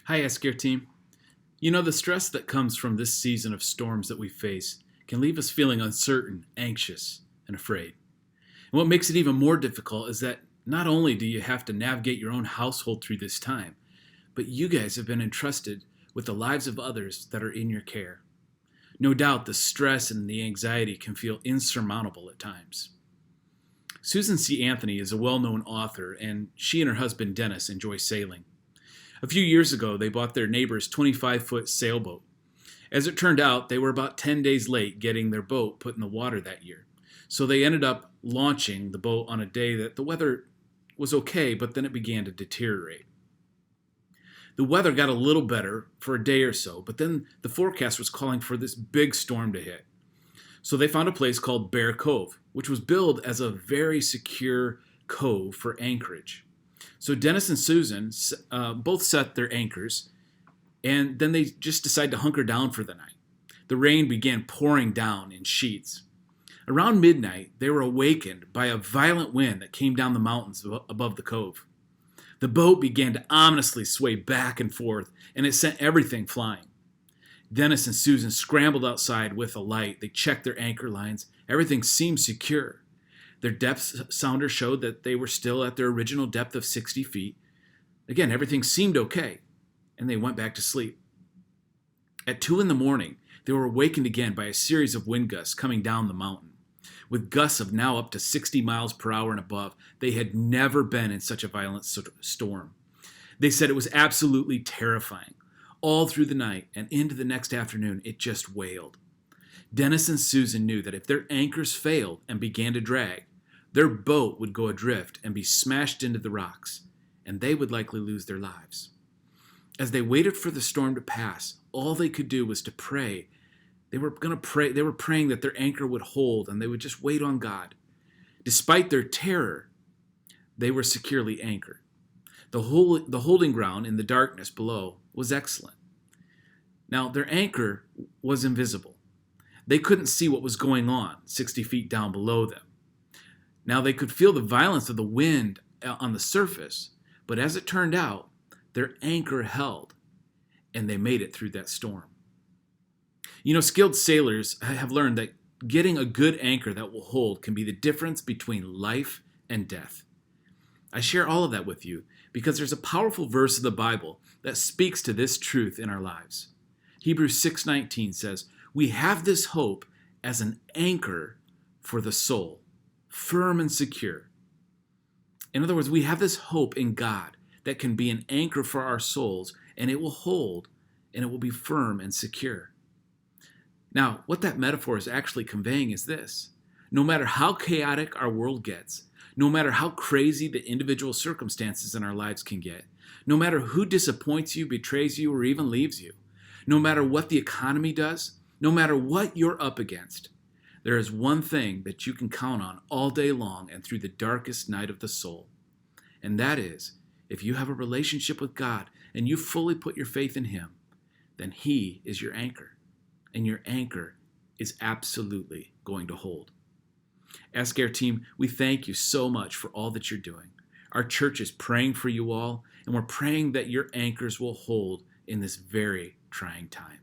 Hi, Ask team. You know, the stress that comes from this season of storms that we face can leave us feeling uncertain, anxious, and afraid. And what makes it even more difficult is that not only do you have to navigate your own household through this time, but you guys have been entrusted with the lives of others that are in your care. No doubt the stress and the anxiety can feel insurmountable at times. Susan C. Anthony is a well known author, and she and her husband Dennis enjoy sailing. A few years ago, they bought their neighbor's 25-foot sailboat. As it turned out, they were about 10 days late getting their boat put in the water that year. So they ended up launching the boat on a day that the weather was okay, but then it began to deteriorate. The weather got a little better for a day or so, but then the forecast was calling for this big storm to hit. So they found a place called Bear Cove, which was billed as a very secure cove for anchorage. So Dennis and Susan both set their anchors, and then they just decided to hunker down for the night. The rain began pouring down in sheets. Around midnight, they were awakened by a violent wind that came down the mountains above the cove. The boat began to ominously sway back and forth, and it sent everything flying. Dennis and Susan scrambled outside with a light. They checked their anchor lines. Everything seemed secure. Their depth sounder showed that they were still at their original depth of 60 feet. Again, everything seemed okay, and they went back to sleep. At 2 in the morning, they were awakened again by a series of wind gusts coming down the mountain. With gusts of now up to 60 miles per hour and above, they had never been in such a violent storm. They said it was absolutely terrifying. All through the night and into the next afternoon, it just wailed. Dennis and Susan knew that if their anchors failed and began to drag, their boat would go adrift and be smashed into the rocks, and they would likely lose their lives. As they waited for the storm to pass, all they could do was to pray. They were praying that their anchor would hold, and they would just wait on God. Despite their terror, they were securely anchored. The holding ground in the darkness below was excellent. Now, their anchor was invisible. They couldn't see what was going on 60 feet down below them. Now, they could feel the violence of the wind on the surface, but as it turned out, their anchor held, and they made it through that storm. You know, skilled sailors have learned that getting a good anchor that will hold can be the difference between life and death. I share all of that with you because there's a powerful verse of the Bible that speaks to this truth in our lives. Hebrews 6:19 says, "We have this hope as an anchor for the soul, firm and secure." In other words, we have this hope in God that can be an anchor for our souls, and it will hold, and it will be firm and secure. Now, what that metaphor is actually conveying is this. No matter how chaotic our world gets, no matter how crazy the individual circumstances in our lives can get, no matter who disappoints you, betrays you, or even leaves you, no matter what the economy does, no matter what you're up against, there is one thing that you can count on all day long and through the darkest night of the soul. And that is, if you have a relationship with God and you fully put your faith in Him, then He is your anchor. And your anchor is absolutely going to hold. Ask Air Team, we thank you so much for all that you're doing. Our church is praying for you all, and we're praying that your anchors will hold in this very trying time.